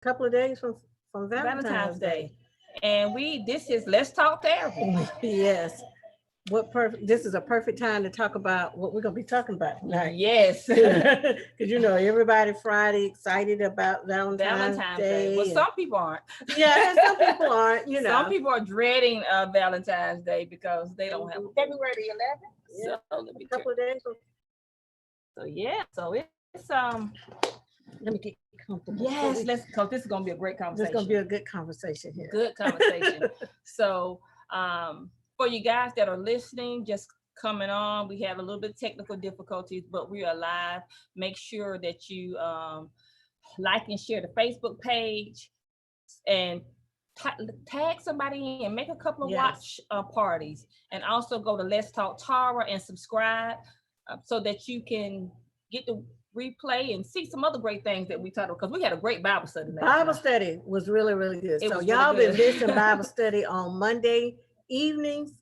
couple of days from Valentine's Day. And this is Let's Talk Therapy. Yes. What perfect, this is a perfect time to talk about what we're gonna be talking about tonight. Yes. Because everybody Friday excited about Valentine's Day. Well, some people aren't. Yeah, and some people aren't, Some people are dreading Valentine's Day because they don't have February the 11th. Yeah. So let me a couple of days. So yeah, so it's let me get comfortable. Yes, because this is gonna be a great conversation. This is gonna be a good conversation here. Good conversation. So for you guys that are listening, just coming on, we have a little bit of technical difficulties, but we are live. Make sure that you like and share the Facebook page and tag somebody in, make a couple of watch parties, and also go to Let's Talk Tara and subscribe so that you can get the replay and see some other great things that we talked about, because we had a great Bible study. Bible study was really, really good. So y'all been listening Bible study on Monday evenings.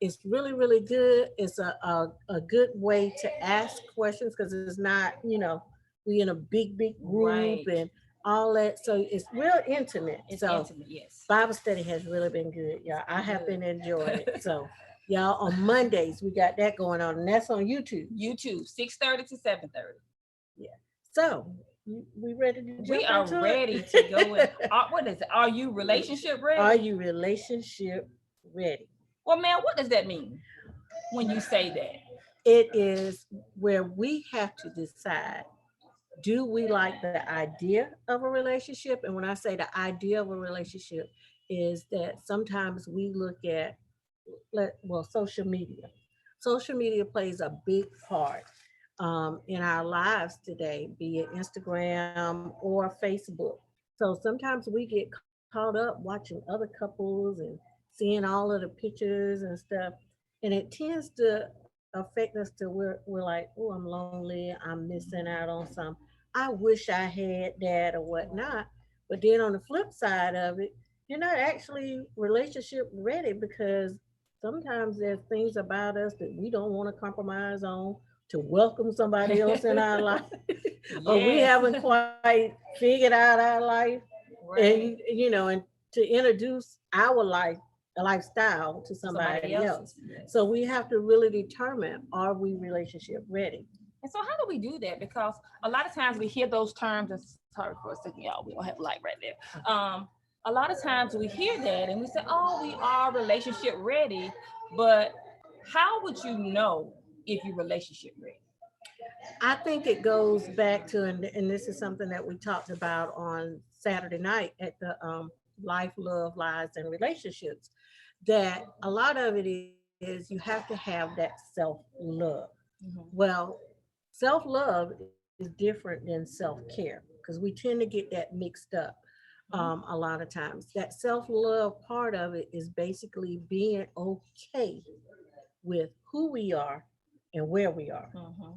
It's really, really good. It's a good way to ask questions, because it's not, we in a big group and all that. So it's real intimate. It's intimate, yes. Bible study has really been good, y'all. I have been enjoying it. So y'all, on Mondays, we got that going on, and that's on YouTube. 6:30 to 7:30. Yeah. So we ready to jump We are into ready it? to go in. What is it? Are you relationship ready? Are you relationship ready? Well, man, what does that mean when you say that? It is where we have to decide, do we like the idea of a relationship? And when I say the idea of a relationship, is that sometimes we look at, social media. Social media plays a big part in our lives today, be it Instagram or Facebook. So sometimes we get caught up watching other couples and seeing all of the pictures and stuff, and it tends to affect us to where we're like, oh, I'm lonely, I'm missing out on some. I wish I had that or whatnot. But then on the flip side of it, you're not actually relationship ready, because sometimes there's things about us that we don't want to compromise on to welcome somebody else in our life. Or we haven't quite figured out our life. Right. And to introduce our lifestyle to somebody else. Yes. So we have to really determine, are we relationship ready? And so how do we do that? Because a lot of times we hear those terms, and sorry for a second, y'all, we don't have a light right there. A lot of times we hear that and we say, oh, we are relationship ready, but how would you know if you're relationship ready? I think it goes back to, and this is something that we talked about on Saturday night at the Life, Love, Lies, and Relationships, that a lot of it is you have to have that self-love. Mm-hmm. Well, self-love is different than self-care, because we tend to get that mixed up a lot of times. That self-love part of it is basically being okay with who we are and where we are. Mm-hmm.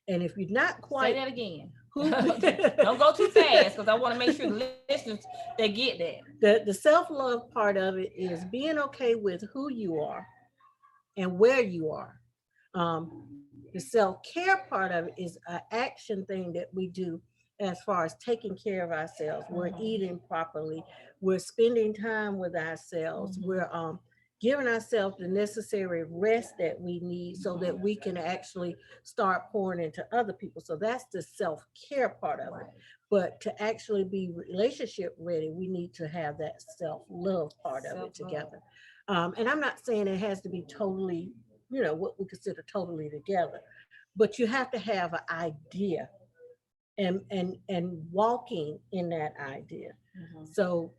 And if you're not quite... Say that again. Don't go too fast, because I want to make sure the listeners, they get that. The self-love part of it is being okay with who you are and where you are. The self-care part of it is an action thing that we do as far as taking care of ourselves. We're eating properly. We're spending time with ourselves. We're giving ourselves the necessary rest that we need so that we can actually start pouring into other people. So that's the self-care part of it. But to actually be relationship ready, we need to have that self-love part of it together. And I'm not saying it has to be totally, what we consider totally together, but you have to have an idea and walking in that idea. Mm-hmm. So,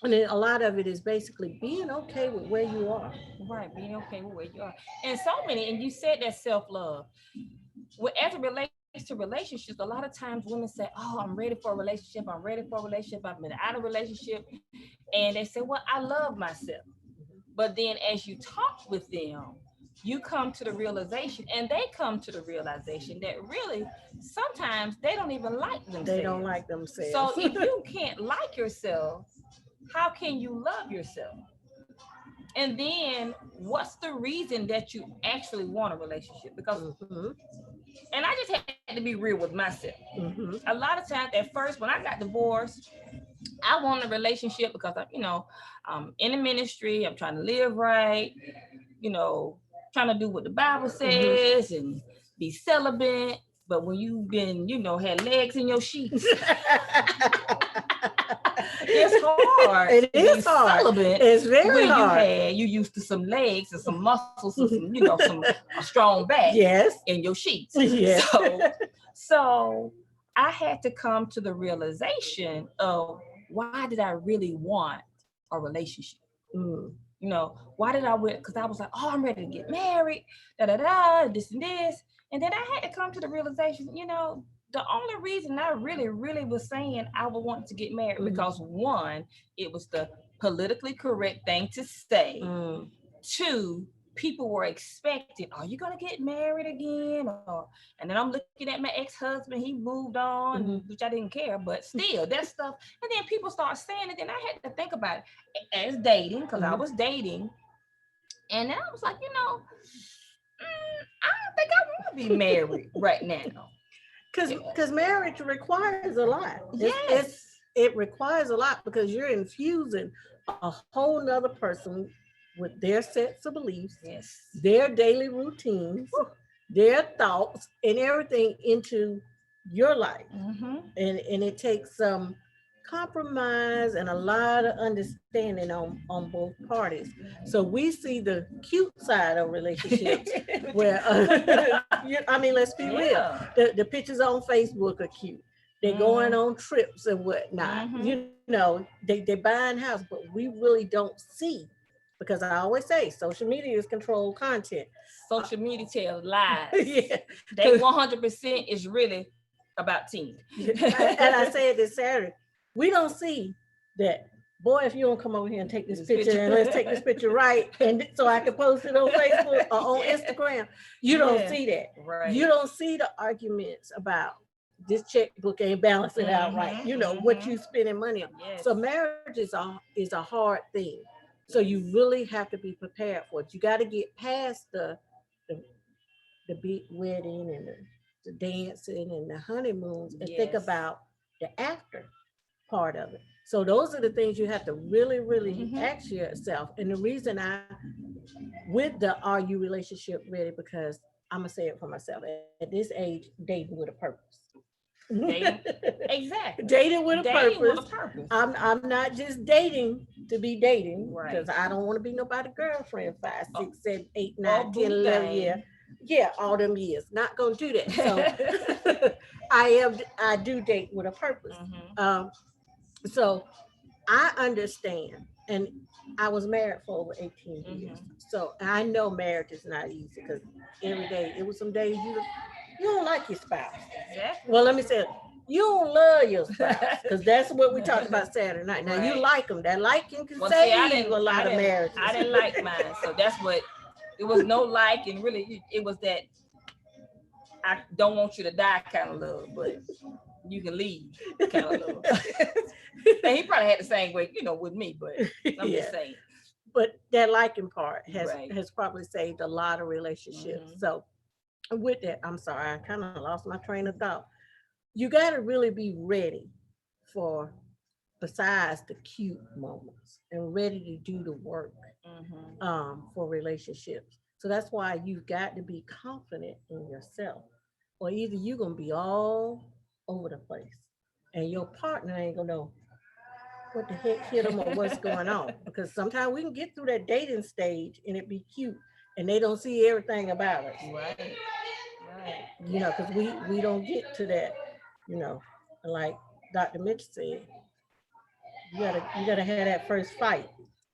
and then a lot of it is basically being okay with where you are. Right, being okay with where you are. And and you said that self-love. As it relates to relationships, a lot of times women say, oh, I'm ready for a relationship. I'm ready for a relationship. I've been out of a relationship. And they say, well, I love myself. But then as you talk with them, you come to the realization, and they come to the realization that really sometimes they don't even like themselves. They don't like themselves. So if you can't like yourself, how can you love yourself? And then what's the reason that you actually want a relationship? Because, and I just had to be real with myself. A lot of times at first, when I got divorced, I want a relationship because I'm in the ministry. I'm trying to live right. You know, trying to do what the Bible Mhm. says and be celibate. But when you've been, had legs in your sheets, it's hard It to be is hard. celibate It's very when hard. you used to some legs and some muscles and some, some a strong back Yes. in your sheets. Yes. So I had to come to the realization of why did I really want a relationship? Mm. Why did I went? Because I was like, oh, I'm ready to get married, da da da, this and this. And then I had to come to the realization, the only reason I really, really was saying I would want to get married because one, it was the politically correct thing to say. Two, people were expecting, are you gonna get married again? And then I'm looking at my ex-husband, he moved on, which I didn't care, but still that stuff. And then people start saying it, then I had to think about it as dating, because I was dating. And then I was like, I don't think I want to be married right now. Because marriage requires a lot. Yes. It requires a lot because you're infusing a whole nother person with their sets of beliefs, Yes. their daily routines, their thoughts, and everything into your life. And it takes some compromise and a lot of understanding on both parties. So we see the cute side of relationships where I mean, let's be real. The pictures on Facebook are cute. They're going on trips and whatnot. They buying house, but we really don't see, because I always say social media is controlled content. Social media tells lies. Yeah. They 100% is really about teens. And I said this Saturday, we don't see that. Boy, if you don't come over here and take this picture and let's take this picture right, and so I can post it on Facebook or on Instagram, you don't see that. Right. You don't see the arguments about this checkbook ain't balancing out right. What you spending money on. Yes. So marriage is a hard thing. So you really have to be prepared for it. You got to get past the big wedding and the dancing and the honeymoons and think about the after part of it. So those are the things you have to really, really ask yourself. And the reason with the are you relationship ready, because I'm gonna say it for myself. At this age, dating with a purpose. Dating, exactly. Dating with a Dating purpose. With a purpose. I'm not just dating to be dating, because Right. I don't want to be nobody girlfriend 5, 6, 7, 8, 9, Oh, 10, 11 years. Yeah, all them years. Not gonna do that. So I do date with a purpose. So I understand, and I was married for over 18 years. So I know marriage is not easy, because every day, it was some days you don't like your spouse. Exactly. Well, let me say it. You don't love your spouse, because that's what we talked about Saturday night. Now, you like them. That liking can save a lot of marriages. I didn't like mine, so that's what, it was no like, and really it was that I don't want you to die kind of love, but you can leave kind of love. And he probably had the same way, with me, but I'm just saying. But that liking part has probably saved a lot of relationships. So with that, I'm sorry, I kind of lost my train of thought. You got to really be ready for, besides the cute moments, and ready to do the work for relationships. So that's why you've got to be confident in yourself, or either you're going to be all over the place and your partner ain't going to know what the heck hit them or what's going on. Because sometimes we can get through that dating stage and it be cute and they don't see everything about us. Right. Because we don't get to that, like Dr. Mitch said, you gotta have that first fight.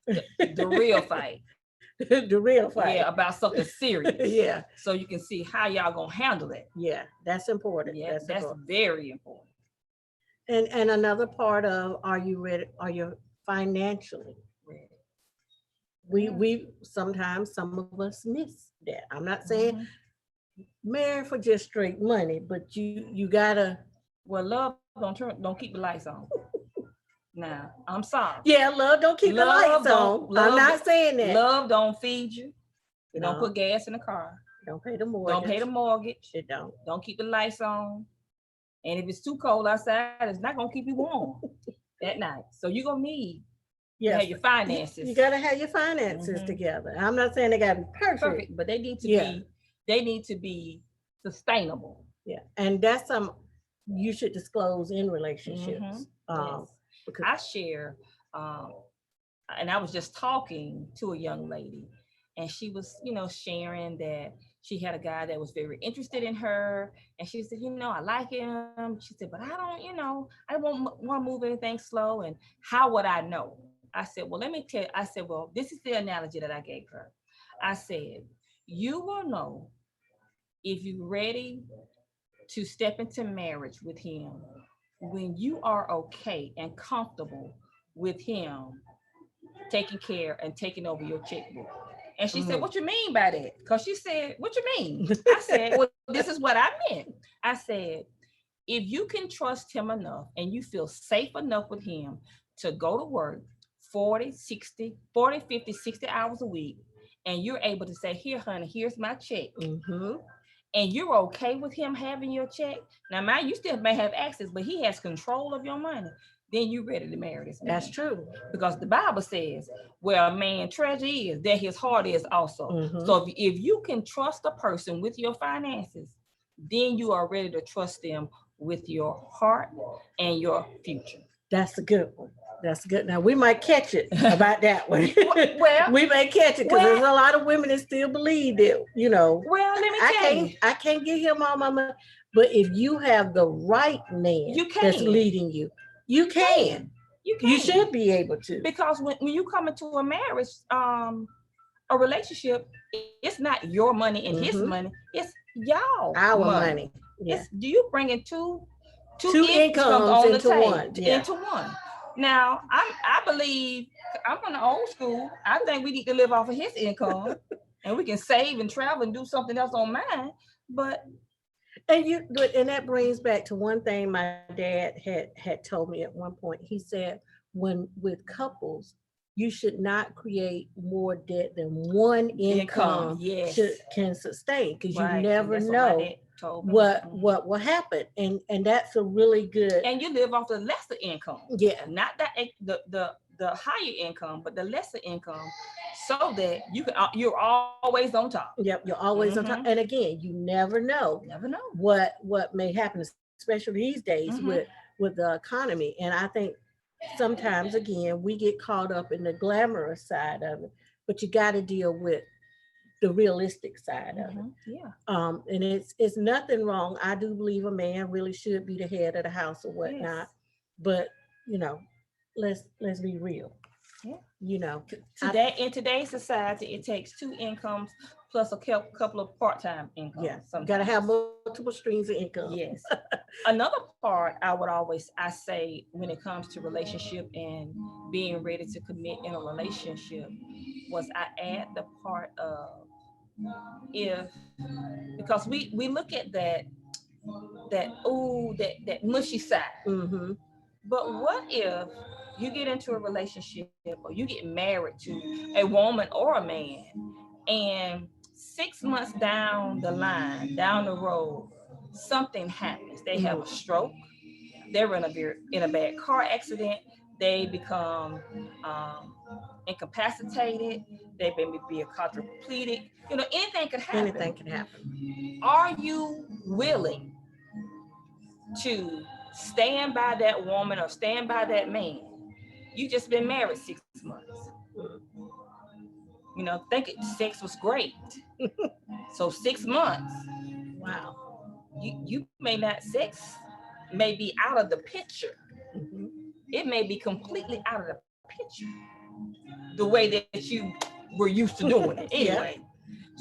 The real fight. The real fight. Yeah, about something serious. Yeah. So you can see how y'all gonna handle it. Yeah, that's important. Yeah, that's very important. And another part of, are you ready? Are you financially ready? We sometimes, some of us miss that. I'm not saying married for just straight money, but you gotta. Well, love don't keep the lights on. Now, I'm sorry. Yeah, love don't keep the lights on. I'm not saying that. Love don't feed you. It don't put gas in the car. Don't pay the mortgage. Don't pay the mortgage. It don't. Don't keep the lights on. And if it's too cold outside, it's not gonna keep you warm. at night. So you're gonna need to Yes, have your you finances got to have your finances mhm, together. I'm not saying they got to be perfect. perfect, but Yeah, they need to be sustainable. yeah, and that's some you should disclose in Hmm. relationships. Yes, Because I share, um, and I was just talking to a young lady, and she was, sharing that she had a guy that was very interested in her, and she said, I like him. She said, but I don't, I won't want to move anything slow, and how would I know? I said, well, let me tell. I said, well, this is the analogy that I gave her. I said, you will know if you're ready to step into marriage with him when you are okay and comfortable with him taking care and taking over your checkbook. And she said, mm. what you mean by that? Because she said, what you mean? I said, well, this is what I meant. I said, if you can trust him enough and you feel safe enough with him to go to work 50, 60 hours a week, and you're able to say, here, honey, here's my check, Hmm. and you're okay with him having your check, now mind you still may have access, but he has control of your money, then you're ready to marry this man. That's true. Because the Bible says, where a man treasure is, there his heart is also. Hmm. So if you can trust a person with your finances, then you are ready to trust them with your heart and your future. That's a good one. That's good. Now we might catch it about that one. Well, We may catch it because well, there's a lot of women that still believe that, well, let me tell you, I can't give him all my money. But if you have the right man you that's can. leading you, you can. You You can. should be able to. Because when you come into a marriage, a relationship, it's not your money and his Hmm. money, it's y'all Our money. money. Yeah. It's do you bringing two Two incomes incomes on the into table one. Yeah. into one. Now I believe, I'm from the old school. I think we need to live off of his income, and we can save and travel and do something else on mine. But And that brings back to one thing my dad had told me at one point. He said, when with couples, you should not create more debt than one income, income yes, should can sustain, because you right, and never that's what my know dad told me. what will happen. And that's a really good. And you live off the lesser income, Yeah. not that the higher income, but the lesser income, so that you're always on top. Yep, you're always on Mm-hmm. top. And again, you never know Never know. what may happen, especially these days Mm-hmm. with the economy. And I think sometimes again we get caught up in the glamorous side of it, but you got to deal with the realistic side of it. Mm-hmm. Yeah. And it's nothing wrong. I do believe a man really should be the head of the house or Yes. whatnot, but you know, let's be real. Yeah. You know, I, Today, in today's society, it takes two incomes plus a couple of part-time yeah, incomes you got to have sometimes. multiple streams of income. Yes. Another part I say when it comes to relationship and being ready to commit in a relationship was I add the part of, if, because we look at that mushy side. Mm-hmm. But what if you get into a relationship or you get married to a woman or a man, and 6 months down the line, down the road, something happens? They have a stroke, they're in a bad car accident, they become um, incapacitated, they may be a quadriplegic. Anything could Anything happen. can happen. Are you willing to stand by that woman or stand by that man? You just been married 6 months. Think sex was great. So 6 months, Wow. you may not sex may be out of the picture. Mm-hmm. It may be completely out of the picture. The way that you were used to doing it. Yeah. Anyway.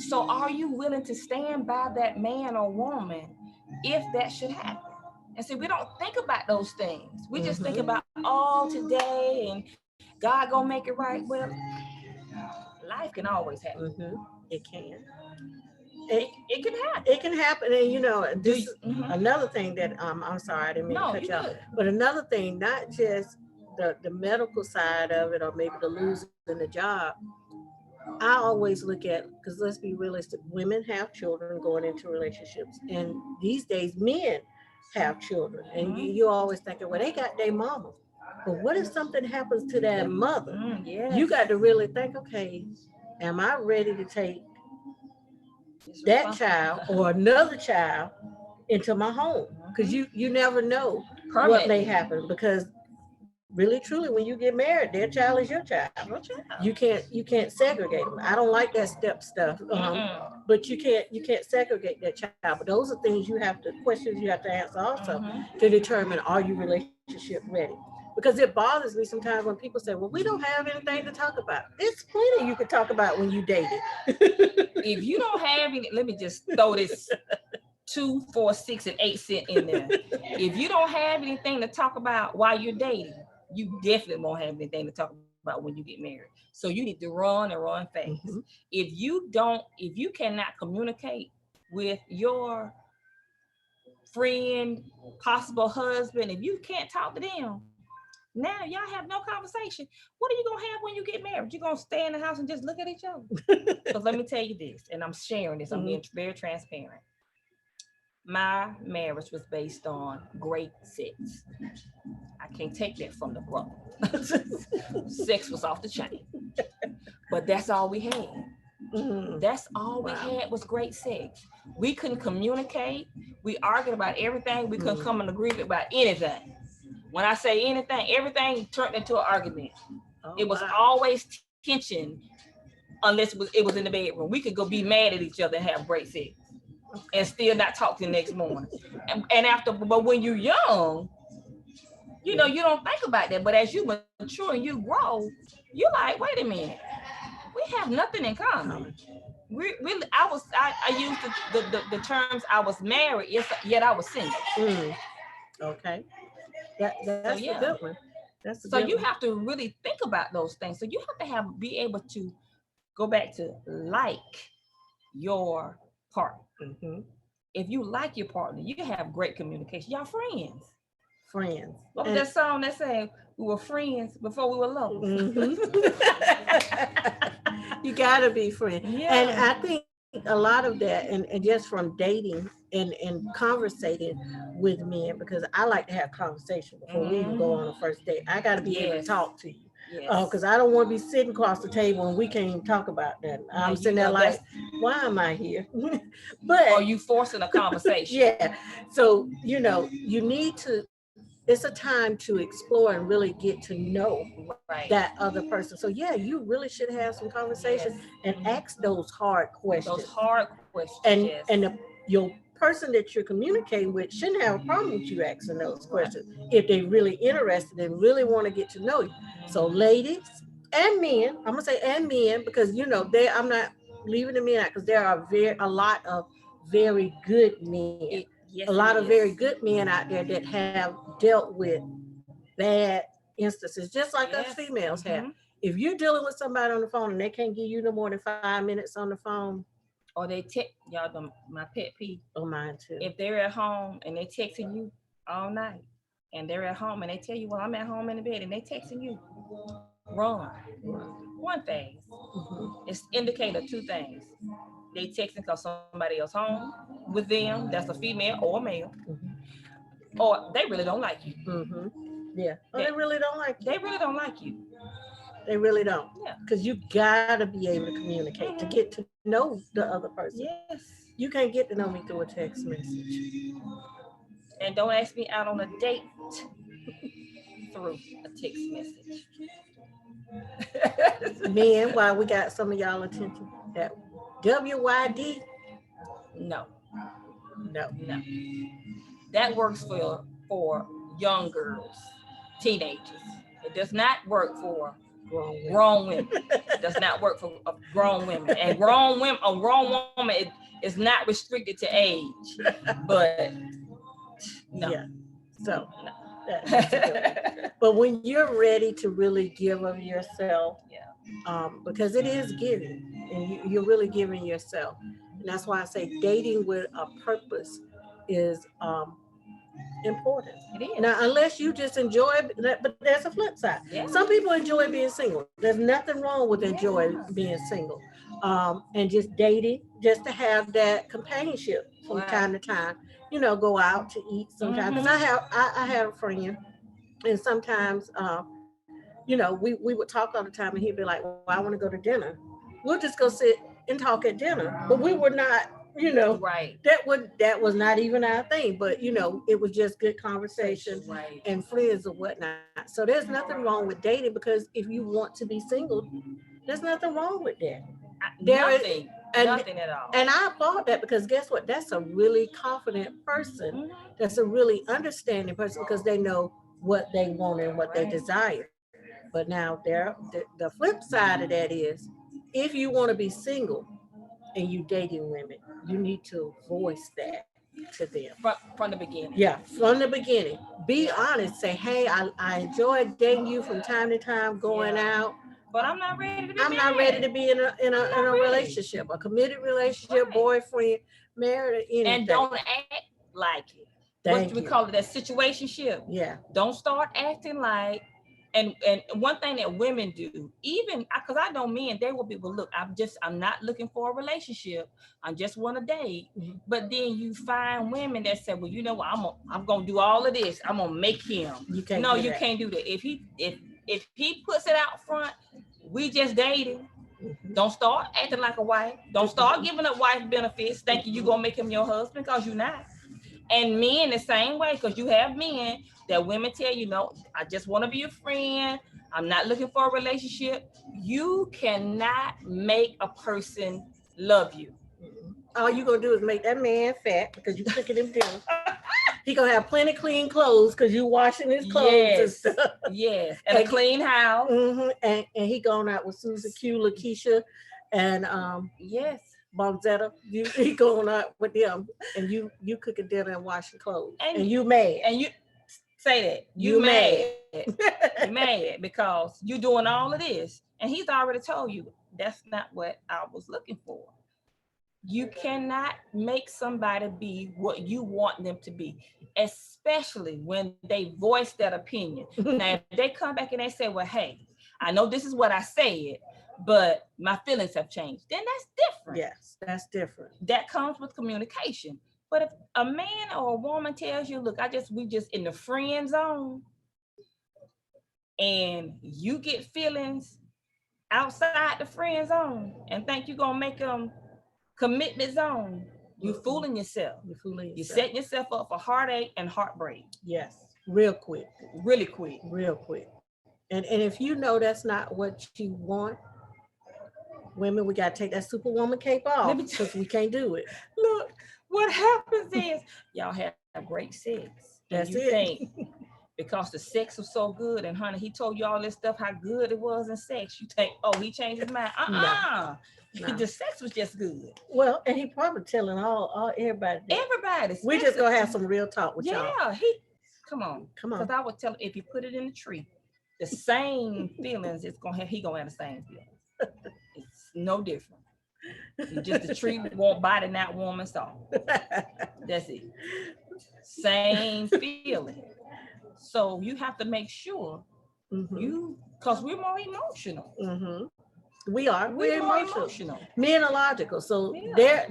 So are you willing to stand by that man or woman if that should happen? And see, we don't think about those things. We just think about all today and God gonna make it right. Well, life can always happen. Mm-hmm. It can. It can happen. It can happen. And this is Mhm. another thing that I'm sorry, I didn't mean to No, cut you you off. good. But another thing, not just the medical side of it, or maybe the losing the job. I always look at, because let's be realistic, women have children going into relationships, and these days men have children, and Mhm. you're always thinking, well, they got their mama. But what if something happens to that mother? Yes. You got to really think, okay, am I ready to take It's that child or another child into my home? Because you never know what may happen. Because really truly, when you get married, their child is your child. You can't segregate them. I don't like that step stuff. But you can't segregate that child. But those are things you have to questions you have to answer also to determine, are you relationship ready? Because it bothers me sometimes when people say, well, we don't have anything to talk about. There's plenty you could talk about when you dated. If you don't have any, let me just throw this 2, 4, 6, and 8 cent in there. If you don't have anything to talk about while you're dating, you definitely won't have anything to talk about when you get married. So you need to run and run fast. If you cannot communicate with your friend, possible husband, if you can't talk to them, now y'all have no conversation. What are you gonna have when you get married? You're gonna stay in the house and just look at each other. Because let me tell you this, and I'm sharing this, I'm being very transparent. My marriage was based on great sex. I can't take that from the brother. Sex was off the chain. But that's all we had. That's all we had was great sex. We couldn't communicate. We argued about everything. We couldn't come in agreement about anything. When I say anything, everything turned into an argument. It was always tension, unless it was in the bedroom. We could go be mad at each other and have great sex and still not talk the next morning. But when you're young, you know, you don't think about that. But as you mature and you grow, you're like, wait a minute, we have nothing in common. I used the terms, I was married, yet I was single. Okay. That's a good one. So you have to really think about those things. So you have to be able to go back to like your partner. If you like your partner, you have great communication. Y'all friends. What was that song that said we were friends before we were lovers? You gotta be friends. Yeah. And I think a lot of that, and just from dating and conversating with men, because I like to have conversation before we even go on a first date. I gotta be able to talk to you. Because I don't want to be sitting across the table and we can't even talk about that. I'm sitting there like, why am I here? But are you forcing a conversation? Yeah. So, you need to, it's a time to explore and really get to know that other person. So yeah, you really should have some conversations and ask those hard questions. And your person that you're communicating with shouldn't have a problem with you asking those questions if they're really interested and really want to get to know you. So ladies and men, I'm gonna say and men, because I'm not leaving the men out, because there are a lot of very good men. A lot of very good men out there that have dealt with bad instances, just like us females have. If you're dealing with somebody on the phone and they can't give you no more than 5 minutes on the phone, or they text y'all, my pet peeve. Oh, mine too. If they're at home and they texting you all night, and they're at home and they tell you, well, I'm at home in the bed, and they texting you, run. One thing, it's indicator 2 things. They texting because somebody else home with them, that's a female or a male, or they really don't like you. Yeah. They really don't like you. They really don't like you. They really don't. Yeah. Because you gotta be able to communicate to get to know the other person. Yes. You can't get to know me through a text message. And don't ask me out on a date through a text message. Men, while we got some of y'all attention, that WYD? No. No. That works for young girls, teenagers. It does not work for grown women. It does not work for grown women. And a grown woman is not restricted to age. But no. Yeah. So no. But when you're ready to really give of yourself, because it is giving, and you're really giving yourself. And that's why I say dating with a purpose is important. It is. Now, unless you just enjoy it, but there's a flip side. Yeah. Some people enjoy being single. There's nothing wrong with enjoying being single, and just dating, just to have that companionship from time to time. Go out to eat sometimes. Because I had a friend And sometimes, we would talk all the time, and he'd be like, well, I want to go to dinner. We'll just go sit and talk at dinner. But we were not, Right. that was not even our thing. But it was just good conversation Right. and friends or whatnot. So there's nothing wrong with dating, because if you want to be single, there's nothing wrong with that. There is, Nothing. and Nothing at all. and I applaud that, because guess what? That's a really confident person. Mhm. That's a really understanding person, because they know what they want and what they Right. desire. But now the flip side of that is, if you want to be single and you dating women, you need to voice that to them. From the beginning. Yeah, from the beginning. Be Yeah. honest. Say, hey, I enjoy dating you from time to time, going Yeah. out. But I'm not ready to be I'm not ready married. to be in a in a I'm in not a ready. relationship, a committed relationship, Right. boyfriend, married, or And anything. don't act like it. What Thank we you. call it, that situationship. Yeah. Don't start acting like. And one thing that women do, even because I know men, they will be, well, look, I'm not looking for a relationship. I just want to date. Mhm. But then you find women that say, well, you know what, I'm gonna do all of this. I'm gonna make him. You can't No, do you that. can't do that. If he puts it out front, we just dating. Mhm. Don't start acting like a wife. Don't start giving up wife benefits, thinking you're gonna make him your husband, because you're not. And men the same way, because you have men that women tell you, no, I just want to be a friend. I'm not looking for a relationship. You cannot make a person love you. Mhm. All you gonna do is make that man fat, because you cooking him dinner. He gonna have plenty clean clothes because you washing his clothes and Yes, stuff. yes, and a clean house. And he going out with Susan Q, Lakeisha, and Yes, Bonzetta. He going out with them, and you cooking dinner and washing clothes, and and you mad. and you say that You you mad. mad, you mad because you doing all of this, and he's already told you that's not what I was looking for. You cannot make somebody be what you want them to be, especially when they voice that opinion. Now, if they come back and they say, well, hey, I know this is what I said, but my feelings have changed, then that's different. Yes, that's different. That comes with communication. But if a man or a woman tells you, look, we just in the friend zone, and you get feelings outside the friend zone and think you're gonna make them commitment zone, you fooling yourself. You fooling You're yourself. setting yourself up for heartache and heartbreak Yes, real quick, really quick. real quick. And if you know that's not what you want, women, we gotta take that superwoman cape Let off, me because we can't do it. look. What happens is y'all have great sex, and you That's think it. because the sex was so good, and honey, he told you all this stuff how good it was in sex. You think, oh, he changed his mind? No, no. The sex was just good. Well, and he probably telling all everybody that. Everybody, We just gonna have some real talk with y'all. yeah. He come on, Come because on. I would tell him, if you put it in the tree, the same feelings it's gonna have. He gonna have the same feelings. It's no different. You just the tree won't bite and not warm and soft. That's it. Same feeling. So you have to make sure Mm-hmm. because we're more emotional. Mm-hmm. We are. We're We're more emotional. emotional. Men are logical. So Yeah.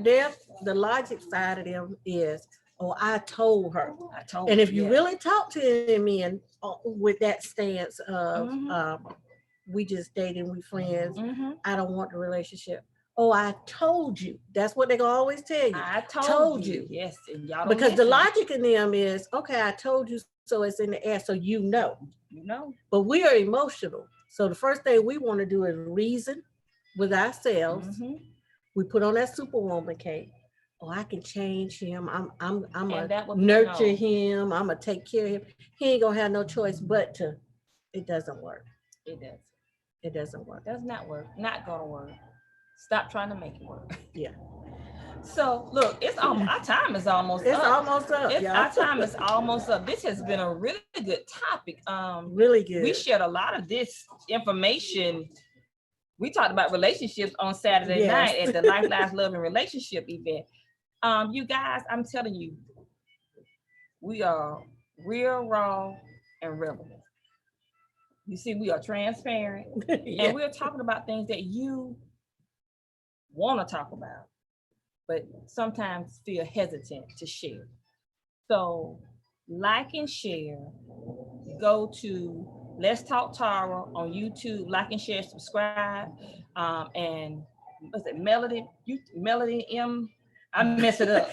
the logic side of them is, oh, I told her. I told And you. if you Yeah. really talk to men with that stance of Mhm. we just dating, we friends, Mm-hmm. I don't want the relationship. Oh, I told you. That's what they gonna always tell you. I told Told you. you. Yes, and y'all don't Because the listen. logic in them is, okay, I told you, so it's in the air, so you know. You know. But we are emotional. So the first thing we want to do is reason with ourselves. Mm-hmm. We put on that superwoman cape. Oh, I can change him. I'm And gonna that would be a nurture no. him. I'm gonna take care of him. He ain't gonna have no choice but to. It doesn't work. It does. It doesn't work. Does not work. Not gonna work. Stop trying to make it work. Yeah. So look, it's almost our time is almost It's up. almost up, It's y'all. our time is almost up. This has been a really good topic. Really good. We shared a lot of this information. We talked about relationships on Saturday Yes. night at the Life, Lives, Love, and Relationship event. You guys, I'm telling you, we are real, raw, and relevant. You see, we are transparent, Yeah. and we're talking about things that you want to talk about, but sometimes feel hesitant to share. So, like and share, go to Let's Talk Tara on YouTube, like and share, subscribe, and was it Melody M? I mess it up.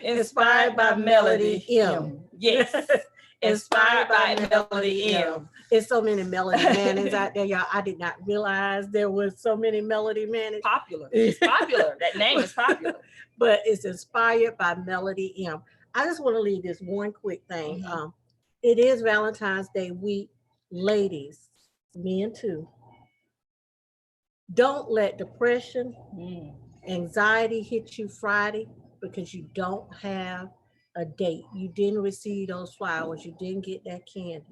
Inspired by Melody M. Yes. Inspired by Melody M. It's so many Melody Mannings out there, y'all. I did not realize there was so many Melody Mannings. Popular. It's popular. That name is popular. But it's inspired by Melody M. I just want to leave this one quick thing. It is Valentine's Day week. Ladies, men too. Don't let depression, anxiety hit you Friday because you don't have a date. You didn't receive those flowers. You didn't get that candy.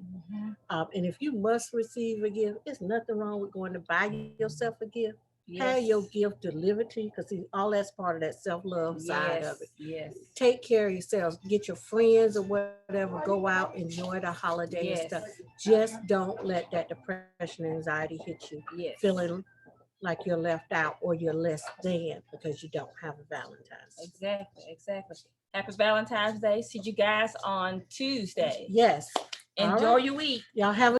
And if you must receive a gift, there's nothing wrong with going to buy yourself a gift. Have your gift delivered to you, because all that's part of that self-love side of it. Yes. Take care of yourselves. Get your friends or whatever. Go out, enjoy the holiday and stuff. Just don't let that depression and anxiety hit you. Feeling like you're left out or you're less than because you don't have a Valentine's. Exactly. Happy Valentine's Day. See you guys on Tuesday. Yes. Enjoy your week. Y'all have a